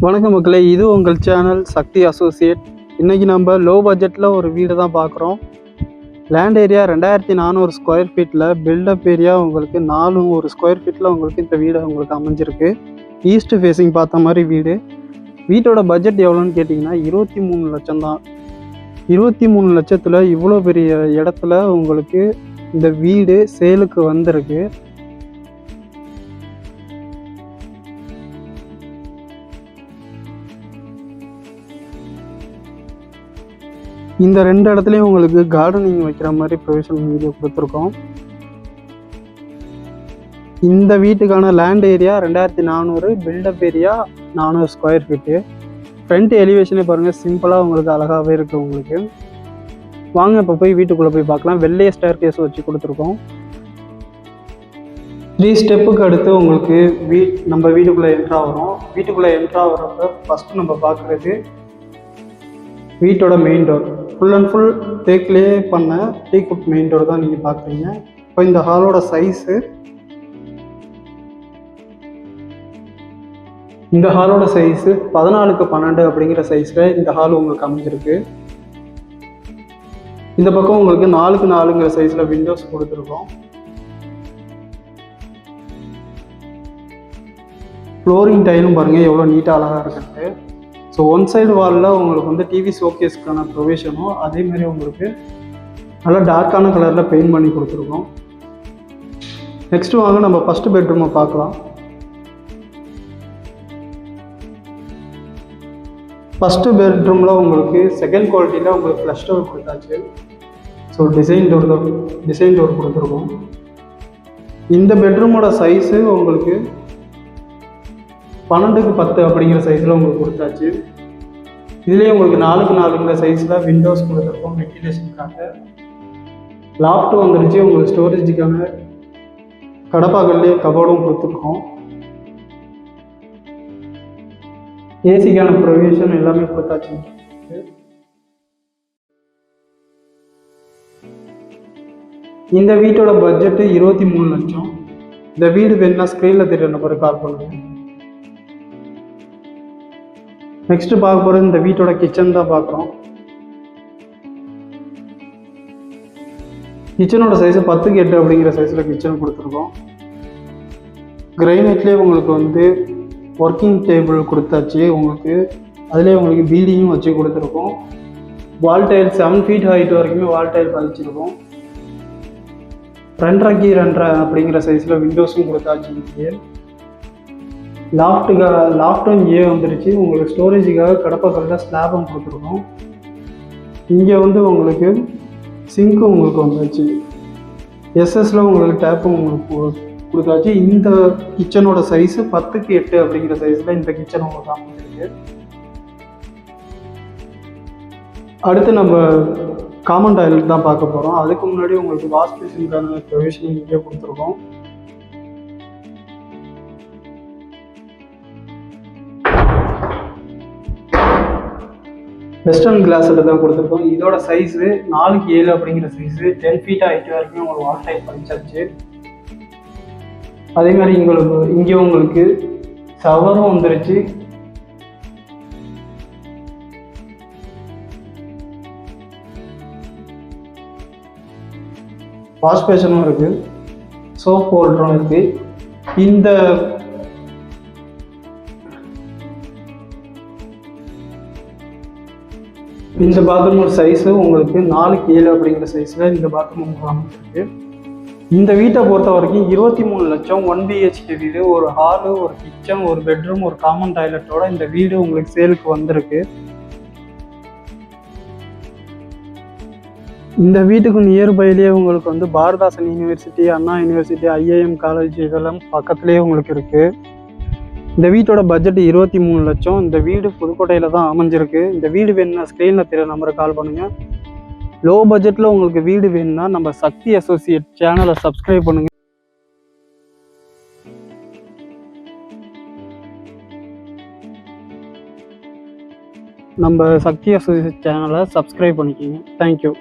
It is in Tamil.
வணக்கம் மக்களே, இது உங்கள் சேனல் சக்தி அசோசியேட். இன்றைக்கி நம்ம லோ பட்ஜெட்டில் ஒரு வீடு தான் பார்க்குறோம். லேண்ட் ஏரியா 2400 ஸ்கொயர் ஃபீட்டில், பில்டப் ஏரியா உங்களுக்கு 400 ஸ்கொயர் ஃபீட்டில் உங்களுக்கு இந்த வீடு உங்களுக்கு அமைஞ்சிருக்கு. ஈஸ்ட் ஃபேஸிங் பார்த்த மாதிரி வீடு. வீட்டோட பட்ஜெட் எவ்வளோன்னு கேட்டிங்கன்னா 23 லட்சம் தான். 23 லட்சத்தில் இவ்வளோ பெரிய இடத்துல உங்களுக்கு இந்த வீடு சேலுக்கு வந்திருக்கு. இந்த 2 இடத்துலையும் உங்களுக்கு கார்டனிங் வைக்கிற மாதிரி ப்ரொவிஷன் வீடியோ கொடுத்துருக்கோம். இந்த வீட்டுக்கான land area 2400, built up area 400 square feet. Front எலிவேஷனே பாருங்கள், சிம்பிளாக உங்களுக்கு அழகாகவே இருக்குது. உங்களுக்கு வாங்க இப்போ போய் வீட்டுக்குள்ளே போய் பார்க்கலாம். வெள்ளைய ஸ்டேர் கேஸ் வச்சு கொடுத்துருக்கோம். 3 ஸ்டெப்புக்கு அடுத்து உங்களுக்கு நம்ம வீட்டுக்குள்ளே என்ட்ரா வரும். வீட்டுக்குள்ளே என்ட்ரா வர்றப்ப ஃபஸ்ட்டு நம்ம பார்க்குறது வீட்டோட main door. Full and full தேக்கிலே பண்ண டீக்குட் மெயின் டோர் தான் நீங்கள் பார்க்குறீங்க. இப்போ இந்த ஹாலோட சைஸு, இந்த ஹாலோட சைஸு 14x12 அப்படிங்கிற சைஸில் இந்த ஹால் உங்களுக்கு அமைஞ்சிருக்கு. இந்த பக்கம் உங்களுக்கு 4x4ங்கிற சைஸில் விண்டோஸ் கொடுத்துருக்கோம். ஃப்ளோரிங் டைலும் பாருங்கள் எவ்வளோ நீட்டாக அழகாக இருக்குது. ஸோ ஒன் சைடு வாலில் உங்களுக்கு வந்து டிவி ஷோகேஸ்க்கான ப்ரொவிஷனும் அதேமாதிரி உங்களுக்கு நல்லா டார்க்கான கலரில் பெயிண்ட் பண்ணி கொடுத்துருக்கோம். நெக்ஸ்ட்டு வாங்க நம்ம ஃபஸ்ட்டு பெட்ரூமை பார்க்கலாம். ஃபஸ்ட்டு பெட்ரூமில் உங்களுக்கு செகண்ட் குவாலிட்டியில் உங்களுக்கு ஃப்ளஷ் டோர் கொடுத்தாச்சு. ஸோ டிசைன் டோர் கொடுத்துருக்கோம். இந்த பெட்ரூமோட சைஸு உங்களுக்கு 12x10 அப்படிங்கிற சைஸில் உங்களுக்கு கொடுத்தாச்சு. இதுலேயே உங்களுக்கு 4x4ங்கிற சைஸில் விண்டோஸ் கொடுத்துருக்கோம் வென்டிலேஷனுக்காக. லாஃப்ட்டு வந்துருச்சு. உங்களுக்கு ஸ்டோரேஜுக்கான கடப்பாக்கள்லேயே கபோர்டும் கொடுத்துருக்கோம். ஏசிக்கான ப்ரொவிஷன் எல்லாமே கொடுத்தாச்சு. இந்த வீட்டோட பட்ஜெட்டு 23 லட்சம். இந்த வீடு வேணுன்னா ஸ்க்ரீனில் தெரியற நம்பருக்கு கால் பண்ணுங்கள். நெக்ஸ்ட்டு பார்க்க போகிறது இந்த வீட்டோட கிச்சன் தான் பார்க்குறோம். கிச்சனோட சைஸு 10x8 அப்படிங்கிற சைஸில் கிச்சன் கொடுத்துருக்கோம். கிரைனைட்லேயே உங்களுக்கு வந்து ஒர்க்கிங் டேபிள் கொடுத்தாச்சு. உங்களுக்கு அதிலே உங்களுக்கு பீடிங்கும் வச்சு கொடுத்துருக்கோம். வால் டைல் 7 ஃபீட் ஹைட் வரைக்குமே வால் டைல் பதிச்சிருக்கோம். 2.5x2 அப்படிங்கிற சைஸில் விண்டோஸும் கொடுத்தாச்சு. இங்கே லாஃப்ட்டும் இங்கே வந்துருச்சு. உங்களுக்கு ஸ்டோரேஜுக்காக கடப்பாக்கல்ல ஸ்லாபும் கொடுத்துருக்கோம். இங்கே வந்து உங்களுக்கு சிங்க்கும் உங்களுக்கு வந்துருச்சு. எஸ்எஸ்ல உங்களுக்கு டேப்பும் உங்களுக்கு கொடுத்தாச்சு. இந்த கிச்சனோட சைஸு 10x8 அப்படிங்கிற சைஸில் இந்த கிச்சன் உங்களுக்கு அமைஞ்சிருக்கு. அடுத்து நம்ம காமன் டாய்லெட் தான் பார்க்க போகிறோம். அதுக்கு முன்னாடி உங்களுக்கு வாஷ் பேசினுக்கான ப்ரொவிஷன் இங்கே கொடுத்துருக்கோம். வெஸ்டர்ன் கிளாஸில் தான் கொடுத்துருக்கோம். இதோட சைஸு 4x7 அப்படிங்கிற சைஸு 10 ஃபீட் ஹைட் வரைக்கும் உங்களுக்கு வால் டைப் பண்ணிச்சாச்சு. அதே மாதிரி இங்கே உங்களுக்கு ஷவரும் வந்துருச்சு. வாஷ் பேஷனும் இருக்குது. சோப் ஹோல்டரும் இருக்குது. இந்த பாத்ரூமோட சைஸு உங்களுக்கு 4x7 அப்படிங்கிற சைஸில் இந்த பாத்ரூம் உங்களுக்கு அமைச்சிருக்கு. இந்த வீட்டை பொறுத்த வரைக்கும் 23 லட்சம் 1 BHK வீடு, ஒரு ஹாலு, ஒரு கிச்சன், ஒரு பெட்ரூம், ஒரு காமன் டாய்லெட்டோட இந்த வீடு உங்களுக்கு சேலுக்கு வந்திருக்கு. இந்த வீட்டுக்கு நியர்பைலேயே உங்களுக்கு வந்து பாரதாசன் யூனிவர்சிட்டி, அண்ணா யூனிவர்சிட்டி, IIM காலேஜ் இதெல்லாம் பக்கத்துலேயே உங்களுக்கு இருக்குது. இந்த வீட்டோட பட்ஜெட் 23 லட்சம். இந்த வீடு புதுக்கோட்டையில் தான் அமைஞ்சிருக்கு. இந்த வீடு வேணும்னா ஸ்க்ரீனில் தெரிய நம்பருக்கு கால் பண்ணுங்கள். லோ பட்ஜெட்டில் உங்களுக்கு வீடு வேணும்னா நம்ம சக்தி அசோசியேட் சேனலை சப்ஸ்கிரைப் பண்ணுங்கள். நம்ம சக்தி அசோசியேட் சேனலை சப்ஸ்கிரைப் பண்ணிக்கோங்க. தேங்க்யூ.